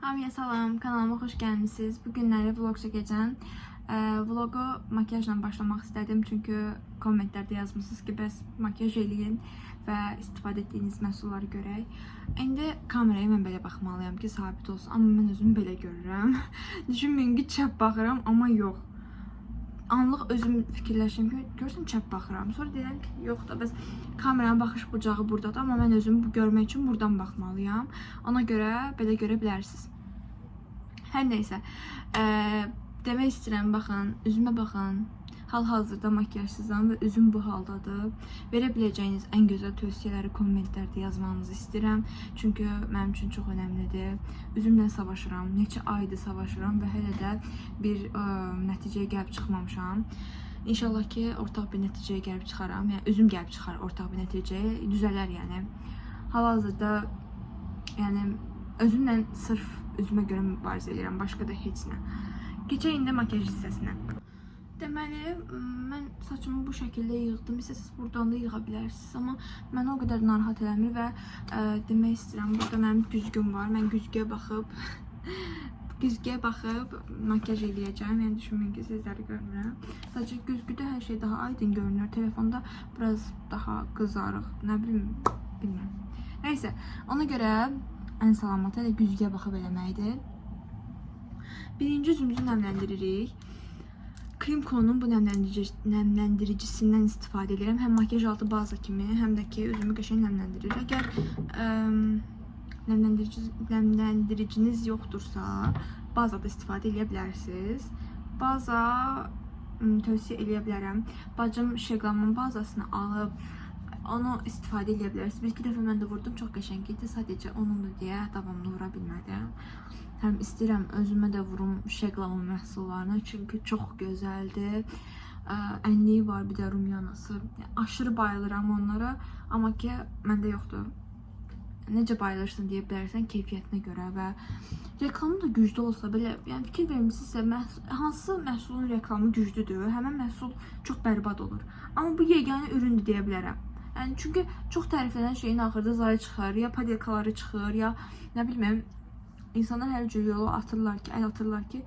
Hamıya salam, kanalıma xoş gəlmisiniz. Bu günləri vlog çəkəcəm. Vlogu makyajla başlamaq istədim, çünki kommentlərdə yazmışsınız ki, bəs makyaj eləyin və istifadə etdiyiniz məhsulları görək. İndi kameraya mən belə baxmalıyam ki, sabit olsun, amma mən özümü belə görürəm. Düşünməyin ki, çəp baxıram, amma yox. Anlıq özüm fikirləşdim ki, görsəm çəp baxıram. Sonra deyirəm ki, yox da, bəs kameranın baxış bucağı buradadır, amma mən özümü görmək üçün buradan baxmalıyam. Ona görə belə görə bilərsiniz. Hər neysə, demək istəyirəm, baxın, üzümə baxın. Hal-hazırda makyajsızam və üzüm bu haldadır. Verə biləcəyiniz ən gözəl tövsiyələri kommentlərdə yazmanızı istəyirəm. Çünki mənim üçün çox önəmlidir. Üzümlə savaşıram, neçə aydır savaşıram və hələ də bir nəticəyə gəlib çıxmamışam. İnşallah ki, ortaq bir nəticəyə gəlib çıxaram. Yəni, üzüm gəlib çıxar ortaq bir nəticəyə, düzələr yəni. Hal-hazırda yəni, özümlə sırf üzümə görə mübarizə edirəm, başqa da heç nə. Keçək indi makyaj hissəsinə. Deməli, mən saçımı bu şəkildə yığdım. İstəsəz buradan da yığa bilərsiniz, amma mənə o qədər narahat eləmir və demək istəyirəm, burada mənim güzgüm var. Mən güzgüyə baxıb makyaj eləyəcəm. Yəni düşünməyin ki, sizləri görmürəm. Sadəcə güzgüdə hər şey daha aydın görünür. Telefonda biraz daha qızarıq, nə bilim, bilmirəm. Nəysə, ona görə ən salamatı elə güzgüyə baxıb eləməkdir. Birinci üzümüzü nəmləndiririk. Krimkonun bu nəmləndiricisindən istifadə edirəm. Həm makyaj altı baza kimi, həm də ki, üzümü qəşəng nəmləndirir. Əgər nəmləndiriciniz yoxdursa, bazada istifadə edə bilərsiniz. Baza tövsiyə edə bilərəm. Bacım Şeglamın bazasını alıb, onu istifadə edə bilərsiniz. Bir-iki dəfə mən də vurdum, çox qəşəng idi. Sadəcə onundur deyə davamlı vura bilmədim. Həm istəyirəm özümə də vurum Şeglamın məhsullarını, çünki çox gözəldir. Ənliyi var, bir də rumyanası. Aşırı bayılıram onlara, amma ki, məndə yoxdur. Necə bayılırsan deyə bilərsən, keyfiyyətinə görə və reklamı da güclü olsa belə, yəni fikir vermişsinizsə, hansı məhsulun reklamı güclüdür, həmən məhsul çox bərbad olur. Amma bu yeganə üründür deyə bilərəm. Yəni, çünki çox təriflənən şeyin axırda zayı çıxır, ya padelkaları çıxır, ya nə bilməm, İnsanlar hər cür yolu atırlar ki, əl atırlar ki,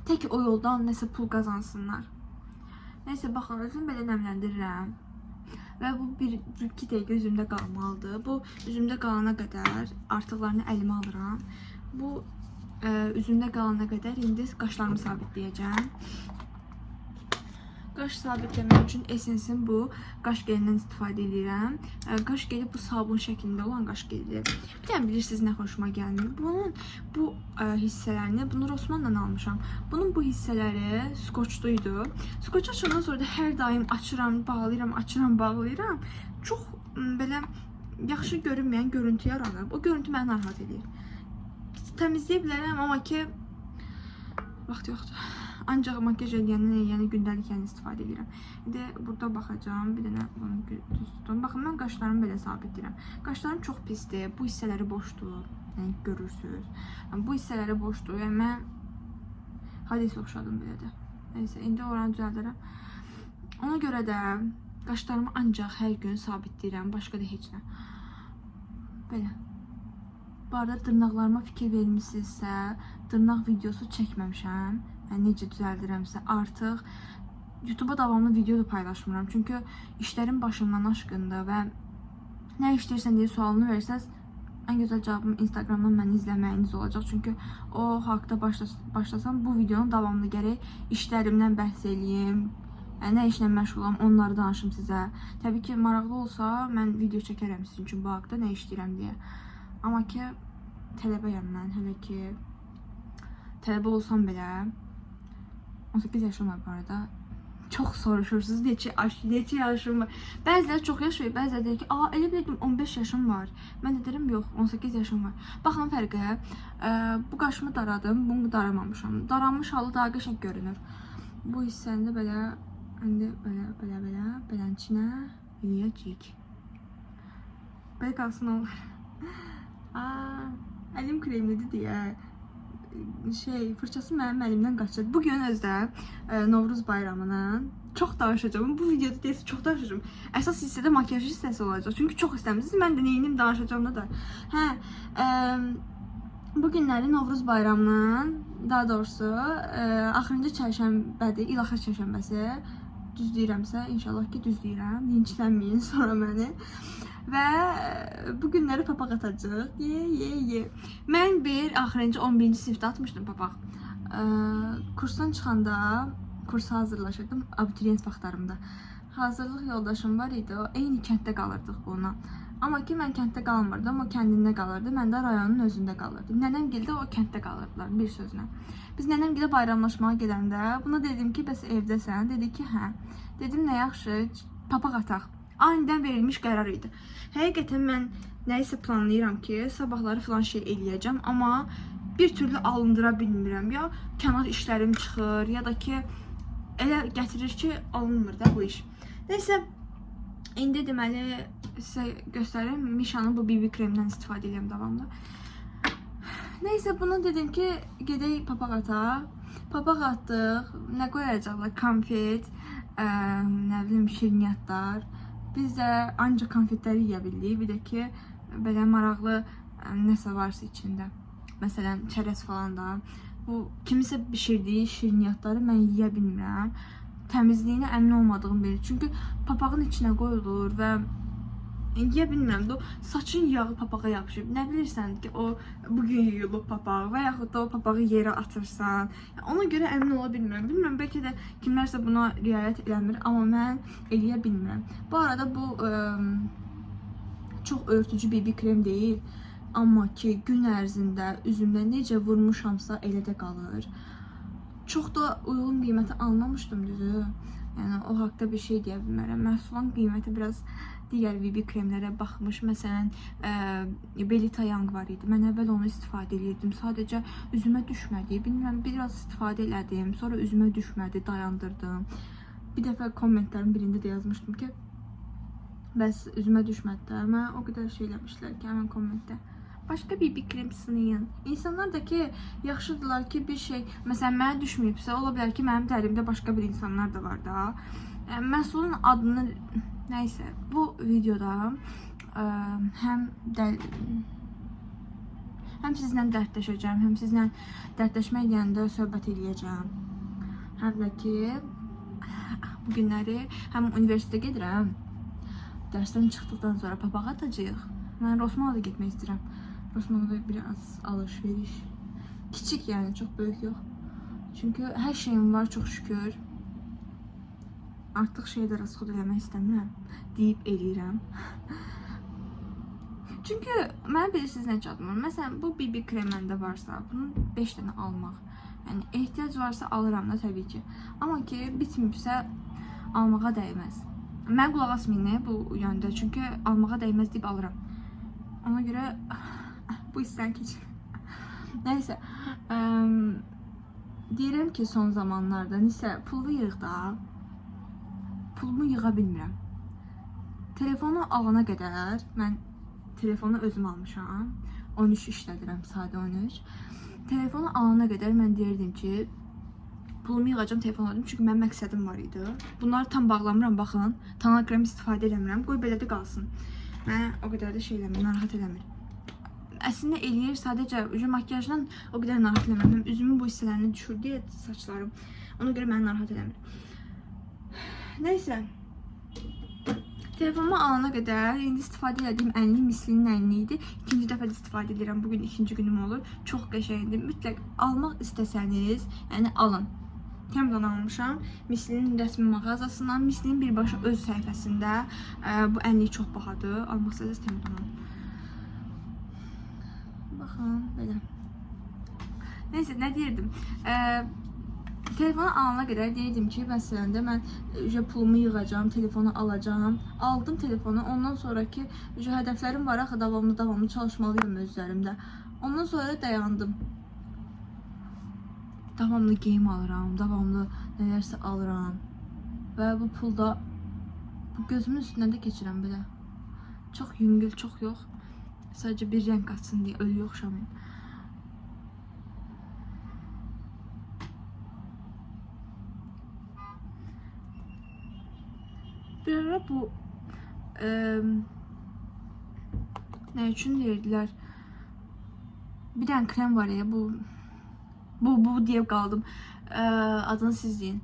tək o yoldan nəsə pul qazansınlar. Nəysə, baxın, özümü belə nəmləndirirəm. Və bu 1-2 dəqiqə üzümdə qalmalıdır. Bu üzümdə qalana qədər artıqlarını əlimə alıram. Bu üzümdə qalana qədər indi qaşlarımı sabitləyəcəm. Qaş sabitləmək üçün Essence'in bu qaş gelindən istifadə edirəm. Qaş geli bu sabun şəklində olan qaş gelidir. Bir dənə bilirsiniz nə xoşuma gəlmir. Bunun bu hissələrini, bunu Rossmanndan almışam. Bunun bu hissələri skoçluydu. Skoç açandan sonra da hər daim açıram, bağlayıram, açıram, bağlayıram. Çox belə yaxşı görünməyən görüntü yaranır. O görüntü məni narahat edir. Təmizləyə bilərəm, amma ki, vaxt yoxdur. Ancaq makyaj eləyəndən yəni gündəlik yəni istifadə edirəm. İndi burada baxacağım, bir dənə bunu düz tutum. Baxın, mən qaşlarımı belə sabitləyirəm. Qaşlarım çox pisdir, bu hissələri boşdur, yəni görürsünüz. Bu hissələri boşdur, yəni mən hadis oxşadım belə də. Neysə, indi oranı düzəldirəm. Ona görə də qaşlarımı ancaq hər gün sabitləyirəm, başqa da heç nə. Belə. Bu arada dırnaqlarıma fikir vermişsinizsə, dırnaq videosu çəkməmişəm. Yəni, necə düzəldirəmsə, artıq YouTube'a davamlı video da paylaşmıram. Çünki işlərin başımdan aşkındır və nə işləyirsən deyə sualını versəz, ən gözəl cavabım Instagramdan məni izləməyiniz olacaq. Çünki o haqda başlasam, bu videonun davamlı gərək işlərimdən bəhs eləyim. Yəni, nə işlə məşğulam, onları danışım sizə. Təbii ki, maraqlı olsa, mən video çəkərəm sizin üçün bu haqda nə işləyirəm deyə. Amma ki, tələbəyəm mən, hələ ki, tələbə olsam belə, 18 yaşım var bu arada. Çox soruşursunuz, neçə yaşım var. Bəziləri çox yaşayır, bəziləri deyir ki, elə bilirdim 15 yaşım var. Mən də deyirəm, yox, 18 yaşım var. Baxın fərqə, bu qaşımı daradım, bunu daramamışam. Daranmış halı daha qəşəng görünür. Bu hissəndə belə, indi belənçinə eləyəcəyik. Belə qalsın olur. Əlim kremlidir deyə. Fırçası mənim əlimdən qaçır. Bugün özdə Novruz bayramının çox danışacağım. Bu videoda deyəsə çox danışacağım. Əsas hissədə makyaj hissəsi olacaq. Çünki çox istəmişsiniz. Mən də neyinim danışacağım da. Bu günləri Novruz bayramının, daha doğrusu axırıncı çərşənbədir, il axır çərşənbəsi. Düz deyirəmsə, inşallah ki düz deyirəm. Linçlənməyin sonra məni. Və bu günləri papaq atacaq. Mən bir axırıncı 11-ci sinifdə atmışdım papaq. Kursdan çıxanda kursa hazırlaşırdım abituriyent vaxtlarımda. Hazırlıq yoldaşım var idi, o eyni kənddə qalırdıq bununla. Amma ki mən kənddə qalmırdım, o kəndində qalırdı, mən də rayonun özündə qalırdım. Nənəmgildə o kənddə qalırdılar, bir sözlə. Biz nənəmgildə bayramlaşmağa gedəndə buna dedim ki, bəs evdəsən? Dedi ki, hə. Dedim, nə yaxşı, papaq ataq. Anidən verilmiş qərar idi. Həqiqətən mən nəyisə planlayıram ki, sabahları filan şey eləyəcəm, amma bir türlü alındıra bilmirəm. Ya kənar işlərim çıxır, ya da ki, elə gətirir ki, alınmır da bu iş. Neysə, indi deməli sizə göstərim. Mişanın bu BB kremindən istifadə edirəm davamlı. Neysə, bunu dedim ki, gedək papaq ataq. Papaq atdıq. Nə qoyacaqlar? Konfet, nə bilim, şirniyyatlar. Biz də ancaq konfetləri yeyə bildik. Bir də ki, belə maraqlı nəsə varsa içində. Məsələn, çərəz falan da. Bu kimisə bişirdiyi şirniyyatları mən yeyə bilmirəm. Təmizliyinə əmin olmadığım biri. Çünki papağın içinə qoyulur və yeyə bilmirəm də, o saçın yağı papağa yapışıb. Nə bilirsən ki, o bugün yuyulub papaq və yaxud da o papağı yerə atırsan. Ona görə əmin ola bilmirəm. Bilmirəm, bəlkə də kimlərsə buna riayət eləmir, amma mən eləyə bilmirəm. Bu arada bu çox örtücü BB krem deyil. Amma ki, gün ərzində üzümdə necə vurmuşamsa elə də qalır. Çox da uyğun qiyməti almamışdım düzü. Yəni o haqqda bir şey deyə bilmərəm. Məhsulun qiyməti biraz digər BB kremlərə baxmış. Məsələn, Belita Young var idi. Mən əvvəl onu istifadə edirdim. Sadəcə üzümə düşmədi. Bilmirəm, biraz istifadə elədim. Sonra üzümə düşmədi, dayandırdım. Bir dəfə kommentlərin birində də yazmışdım ki, bəs üzümə düşmədi də. Mən o qədər şey eləmişlər ki, həmən kommentdə. Başqa BB krem sınayın. İnsanlar da ki, yaxşıdırlar ki, bir şey, məsələn, mənə düşməyibsə, ola bilər ki, mənim dərimdə başqa bir insanlar da var da. Məhsulun adını, nəysə, bu videoda həm sizlə dərdləşəcəm, həm sizlə dərdləşmək yanında söhbət edəcəm. Həm də ki, bu günləri həm universitetə gedirəm. Dərsdən çıxdıqdan sonra papaq atacağıq. Mən Rosmana da getmək istəyirəm. Rosmanada biraz alış-veriş. Kiçik yəni, çox böyük yox. Çünki hər şeyim var, çox şükür. Artıq şeydə rasxod eləmək istəmirəm. Deyib eləyirəm. Çünki mənə bilirsiniz nə çatmır. Məsələn, bu BB krem məndə varsa, bunun 5 dənə almaq. Yəni, ehtiyac varsa alıram da təbii ki. Amma ki, bitməyibsə almağa dəyməz. Mən qulaq asmayın bu yöndə. Çünki almağa dəyməz deyib alıram. Ona görə bu hissdən keçin. Nəysə, deyirəm ki, son zamanlarda nəsə pullu yığ da, pulumu yığa bilmirəm. Telefonu alana qədər, mən telefonu özüm almışam, 13 işlədirəm, sadə 13. Telefonu alana qədər mən deyirdim ki, pulumu yığacam, telefon alacam, çünki mənim məqsədim var idi. Bunları tam bağlamıram, baxın, tanal krem istifadə eləmirəm, qoy belə də qalsın. Mənə o qədər də şey eləmir, narahat eləmir. Əslində eləyir, sadəcə makyajdan o qədər narahat eləmir. Üzümün bu hissələrini düşür deyə saçlarım. Ona görə məni narahat eləmir. Nəysə. Telefonumu alana qədər indi istifadə edədiyim ənli mislinin ənli idi. İkinci dəfə də istifadə edirəm. Bugün ikinci günüm olur. Çox qəşəngdir. Mütləq almaq istəsəniz, yəni alın. Temdən almışam. Mislinin rəsmi mağazasından. Mislinin birbaşa öz səhifəsində. Bu ənlik çox bahadır. Almaq istəsəniz Temdən alın. Baxın, belə. Neysə, nə deyirdim? Telefonu alana qədər deyirdim ki, məsələn də mən pulumu yığacam, telefonu alacam. Aldım telefonu, ondan sonraki hədəflərim var axı, davamlı çalışmalıyım öz üzərimdə. Ondan sonra dayandım. Davamlı geyim alıram, davamlı nələrsə alıram. Və bu pulda gözümün üstündən də keçirəm belə. Çox yüngül, çox yox. Sadəcə bir rəng qatsın deyə ölü oxşamayım. Bir ara bu nə üçün deyirdilər? Bir dənə krem var ya, bu deyib qaldım. Adını siz deyin.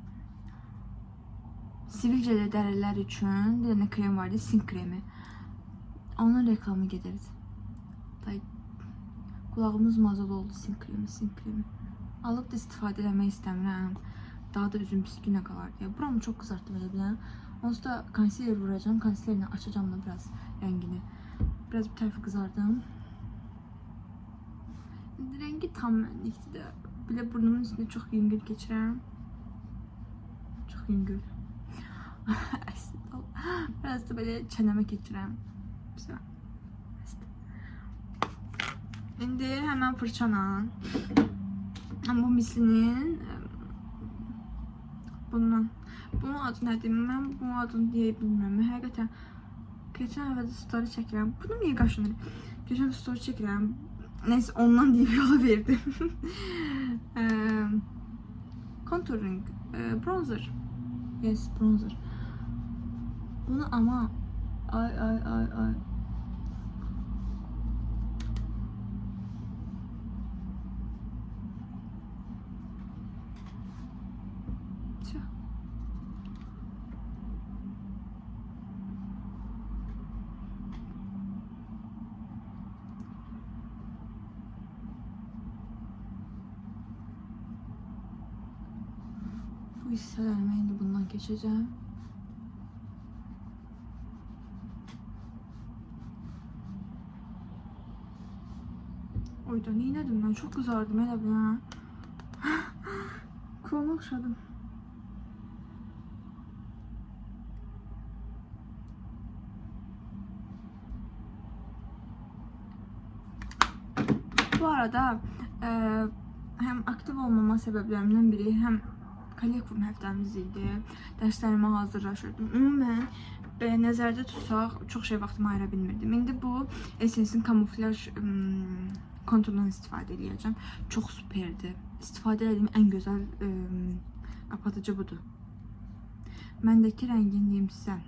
Sivilcəli dərilər üçün bir dənə krem var ya, Sink kremi. Onun reklamı gedirdi. Qulağımız mazal oldu, Sink kremi. Alıb da istifadə eləmək istəmirəm. Daha da üzüm pis günə qalar deyə. Buramı çox qızartdım elə bilən. Onsuz da konsiler vuracağım. Konsilerlə açacağım da biraz rəngini. Biraz bir tərəfi qızardım. Rəngi tam mənlikdir də. Belə burnumun üstündə çox yüngül keçirəm. Çox yüngül. Biraz da belə çənəmə keçirəm. İndi həmən fırçana. Bu mislinin bunun adı nədir? Mən bunun adını deyə bilmirəm. Həqiqətən keçən həvədə story çəkirəm. Bunu niyə qaşınır? Keçən story çəkirəm. Neyse, ondan deyib yola verdim. Contouring, bronzer. Yes, bronzer. Bunu ama ay. Bu hisselerime indi bundan geçeceğim. Oydan iğnedim ben, çok kızardım hele ben. Kulağıma okşadım. Bu arada hem aktif olmama sebeplerimden biri hem kollektivum həftəmiz idi. Dərslərimə hazırlaşırdım. Ümumən belə nəzərdə tutsaq çox şey vaxtımı ayıra bilmirdim. İndi bu Essence'in kamuflaj konturundan istifadə edəcəm. Çox superdir. İstifadə etdiyim ən gözəl qapatıcı budur. Məndəki rəngin deyim sizə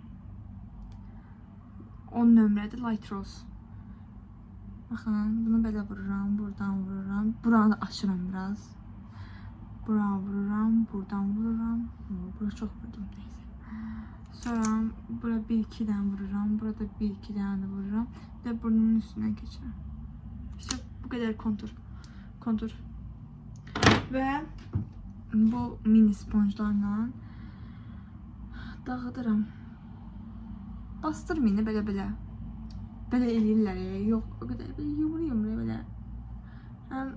10 nömrədir, Light Rose. Baxın, bunu belə vururam, buradan vururam. Buranı da açıram biraz. Buranı vururam, buradan vururam. Bura çox vurdum, neyse. Sonra bura 1-2 dənə vururam. Burada 1-2 dənə də vururam. Və burnumun üstündən keçirəm. İşte bu qədər kontur. Və bu mini sponjlarla dağıdıram. Bastırmayın belə. Belə eləyirlər ya. Yox, o qədər belə yumru belə. Həm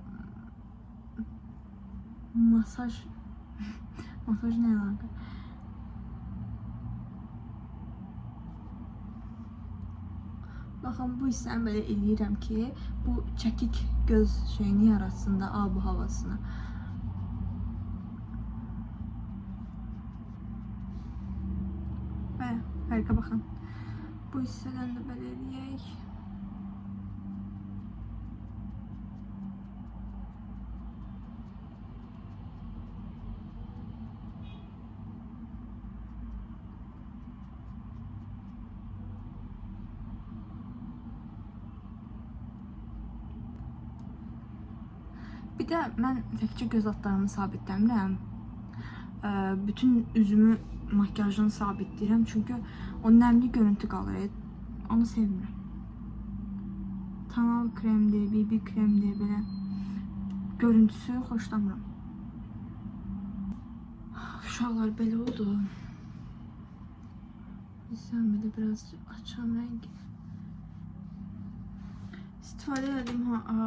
masaj nə əlaqə? Baxın, bu hissəni belə eləyirəm ki, bu çəkik göz şeyini yaratsın da, bu havasını. Və fərqə baxın. Bu hissədən də belə eləyək. Bir də mən təkcə göz altlarımı sabitləmirəm. Bütün üzümü makyajını sabitləyirəm. Çünki o nəmli görüntü qalır. Onu sevmirəm. Tonal kremdir, BB kremdir, belə görüntüsü xoşlamıram. Uşaqlar belə oldu. Sən belə biraz açam rəngi. İstifadə edədiyim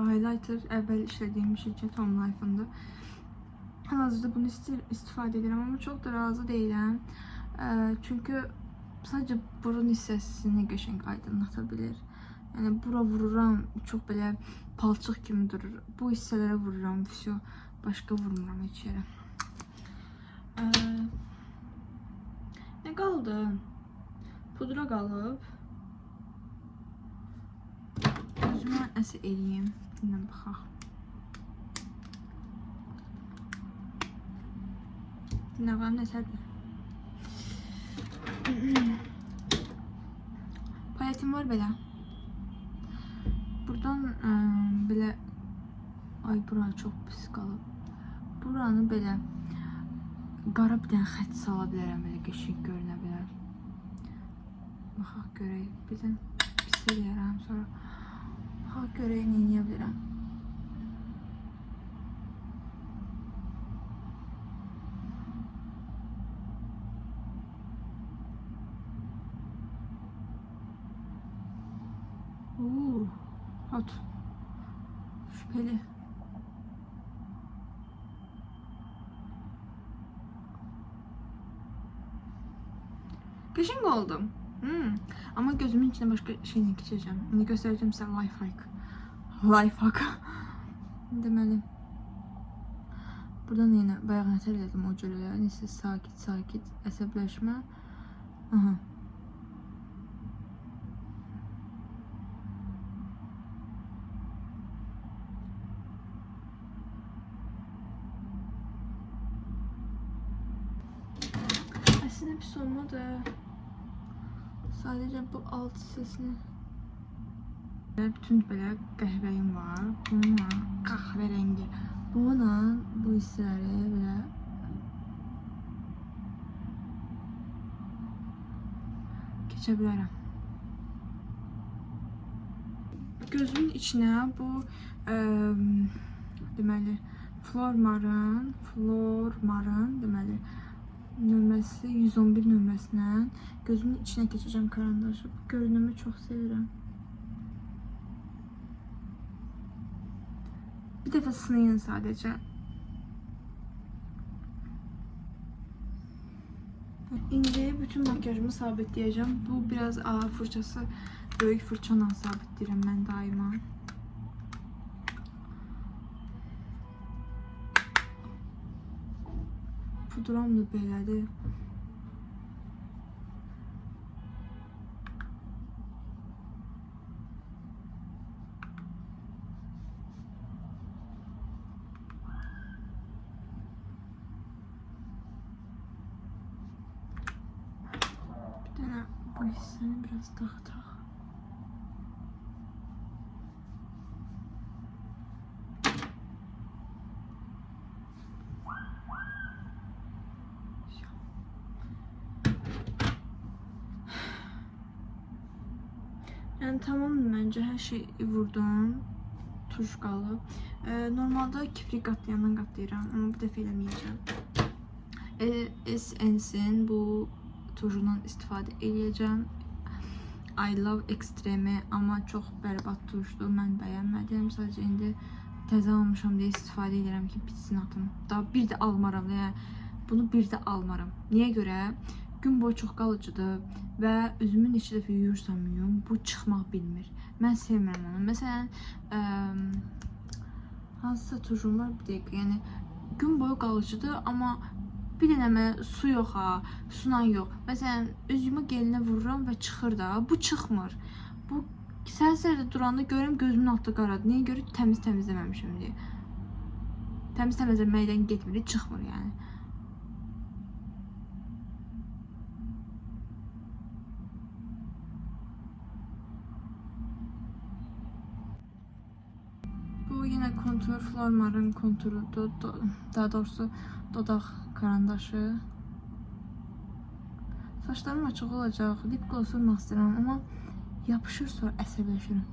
highlighter əvvəl işlədiyim şirkət Home Life'ındır. Hal-hazırda bunu istifadə edirəm, amma çox da razı deyiləm. Çünki sadəcə burun hissəsini qəşəng aydınlata bilir. Yəni bura vururam, çox belə palçıq kimi durur. Bu hissələrə vururam, başqa vurmuram heç yerə. Nə qaldı? Pudra qalıb. Gözümə nəsə eləyim. Dinlə baxaq. Dinlə baxaq, nəsədir? Paletim var belə. Buradan belə Bura çox pis qalıb. Buranı belə qara bir dənə xətt sala bilərəm, belə qəşəng görünə bilər. Baxaq görək, birdən pis eləyərəm sonra. Baxaq görək, nə edə bilirəm. Hot. Şüpheli. Qəşəng oldum. Ama gözümün içine başka şeyini geçireceğim. İndi göstereceğim size life hack. Life hack. Deməli. Buradan yine bayağı nətər elədim o cürələr. Neyse sakit əsəbləşmə. Aha. Aslında pis olmadı. Sadece bu alt sesini. Bütün böyle qəhvəyim var. Bununla kahverengi. Bununla bu hissələri belə keçə bilərəm. Gözümün içine bu deməli Flormarın deməli nömrəsi 111 nömrəsindən gözümün içine keçəcəm karandaşı. Bu görünümü çox sevirəm. Bir dəfə sınayın sadəcə. İndi bütün makyajımı sabitləyəcəm. Bu biraz ağır fırçası, böyük fırçayla sabitləyirəm mən daima. Pudram da belədir. Bir dənə bu hissəni biraz dağıtaq. Yani tamam bence her şey vurdum. Tuş qalıb. Normalde kibrit qatlayandan qatlayıram, ama bu dəfə eləməyəcəm. Essence'in bu tujundan istifadə edəcəm. I love Extreme, amma çox bərbad tujdur. Mən bəyənmədim. Sadəcə indi təzə almışam deyə istifadə edirəm ki, bitsin atım. Daha bir də almaram. Yəni bunu bir də almaram. Niyə görə? Gün boyu çox qalıcıdır və üzümün neçə dəfə yuyursam yuyum, bu çıxmaq bilmir. Mən sevmirəm onu. Məsələn, hansısa tujum var, bir dəqiqə, yəni gün boyu qalıcıdır, amma bir dənə mənə su yox ha, sunan yox. Məsələn, üzümü gelinə vururam və çıxır da, bu çıxmır. Bu səhər-səhər duranda görürəm gözümün altı qaradır. Niyə görə? Təmiz təmizləməmişəm deyə. Təmiz təmizləməkdən getmir, çıxmır yəni. Bu yine kontur, Flormar'ın konturu, daha doğrusu dodaq karandaşı. Saçlarım açıq olacaq, lip gloss vurmaq istəyirəm, amma yapışır, sonra əsəbləşirəm.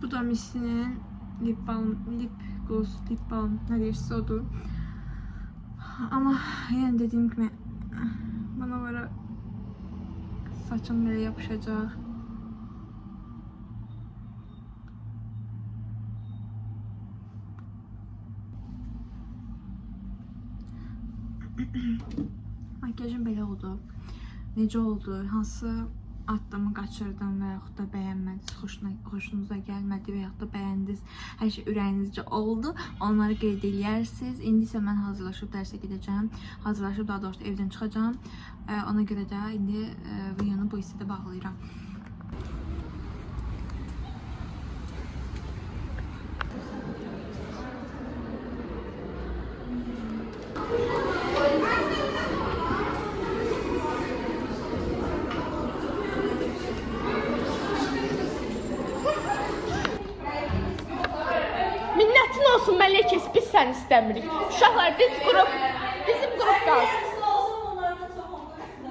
Bu da Missy'nin lip gloss, lip balm, ne deyirsə odur. Ama yani dediğim gibi bana var saçım böyle yapışacak. Makyajım belə oldu. Necə oldu? Hansı addımı qaçırdım və yaxud da bəyənmədiniz, xoşunuza gəlmədi və yaxud da bəyəndiniz, hər şey ürəyinizcə oldu, onları qeyd edərsiniz. İndi isə mən hazırlaşıb dərsə gedəcəm, hazırlaşıb daha doğrusu evdən çıxacağım. Ona görə də indi videonu bu hissədə bağlayıram. olsun, mənlə kes, biz səni istəmirik. Uşaqlar, bizim qrup qalsın.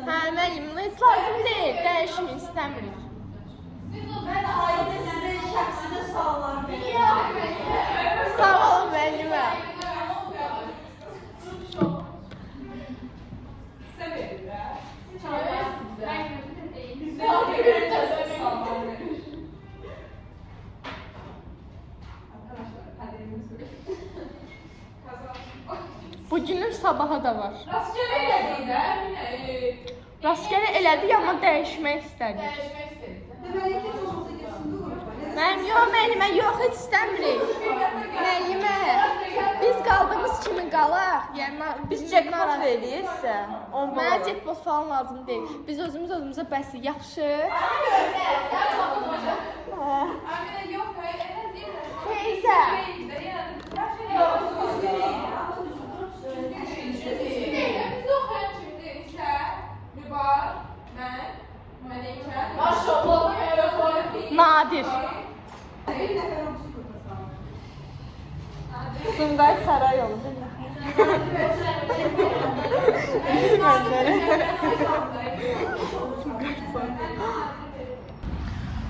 Hə, müəllim, heç lazım deyil, dəyişmək istəmirik. Mən ayrıca sizə şəxsinə suallar verirəm. Sağ olun müəllimə. Bugünün sabaha da var. Rastgele elədik, amma dəyişmək istədik. Mənim yox, müəllimə, yox, heç istəmirik. Müəllimə, biz qaldığımız kimi qalaq. Yəni, biz cekpot verirsə, mənə cekpot falan lazım deyil. Biz özümüzə bəsi yaxşı. Teyzə. Nadir. Sungay Sarayolu.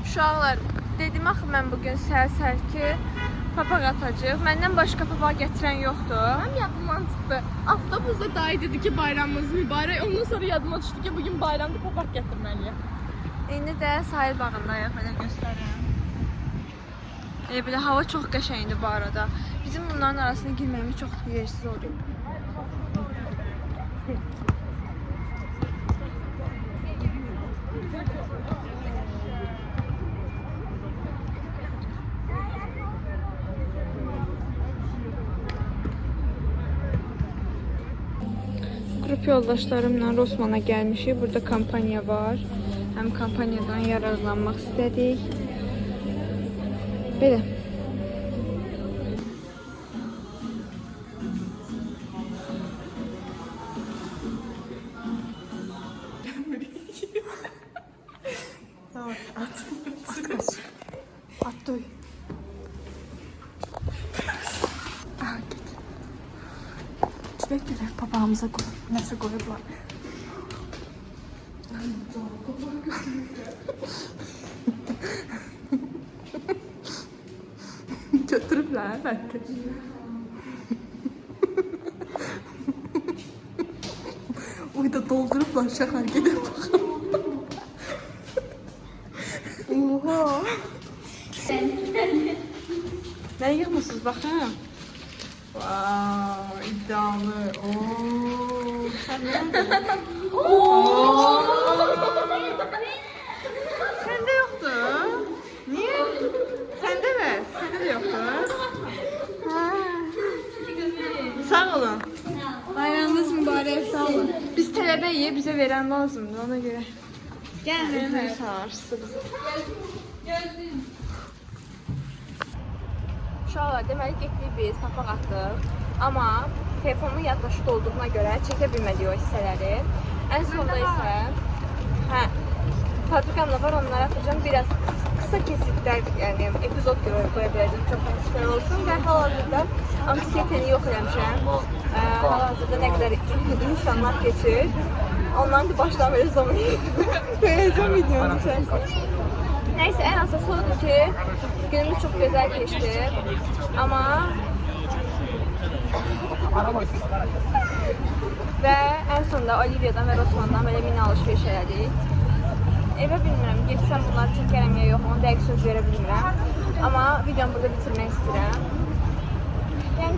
Uşaqlar, dedim axı mən bugün səhər ki papaq atacaq. Məndən başqa papaq gətirən yoxdur. Mənim yadımdan çıxdı. Avtobusda dayı dedi ki bayramımız mübarək. Ondan sonra yadıma düşdü ki bugün bayramda papaq gətirməliyəm. İndi də sahil bağındayıq, belə göstərirəm. Belə hava çox qəşəngdir bu arada. Bizim bunların arasına girməyimiz çox yersiz oldu. Grup yoldaşlarımla Rosmana gəlmişik. Burada kampanya var. Həm kampanyadan yararlanmaq istədik. Belə. At doy. Çilek görək papağımıza qoy. Nəsə qoyublar. Götürüblər bəlkə. Oy da doldurublar uşaqlar gedib baxın. Oha. Nə yığmısınız baxın. Wow, iddialı. Oo, sən nə? Səndə yoxdur? Niyə? Səndə ver. Səndə də yoxdur? Sağ olun. Bayramınız mübarək, sağ olun. Biz tələbəyik, bizə verən lazımdır, ona görə. Gəlin, sağırsın bizi. Uşaqlar, deməli getdik biz, papaq atdıq. Amma telefonumun yaddaşı dolduğuna görə çəkə bilmədik o hissələri. Ən sonda isə fabrikamda var, onları atacağım. Biraz qısa kesitlər, yəni epizod qoya biləcəm, çox süper olsun. Və hal-hazırda anksiyetəni yox eləmişəm. Hal-hazırda nə qədər insanlar keçir. Ondan da başdan belə verəcəm videonu içərisində. Neyse, en asası odur ki günümüz çok güzel geçti ama ve en sonunda Olivia'dan ve Rosman'dan böyle mini alışveriş elədik. Eve bilmirəm, getsəm bunları çəkərəm ya yox, onu dəqiq söz verə bilmirəm. Amma videomu burada bitirmək istəyirəm. Yəni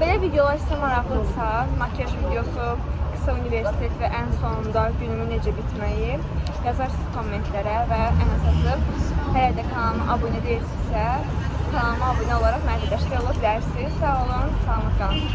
belə videolar sizə maraqlıdırsa, makyaj videosu, qısa universitet və ən sonunda günümü necə bitməyi yazarsınız kommentlərə və ən əsası hələ də kanalıma abunə deyilsinizsə, kanalıma abunə olaraq mənə dəstək ola bilərsiniz. Sağ olun, sağlıqla qalın.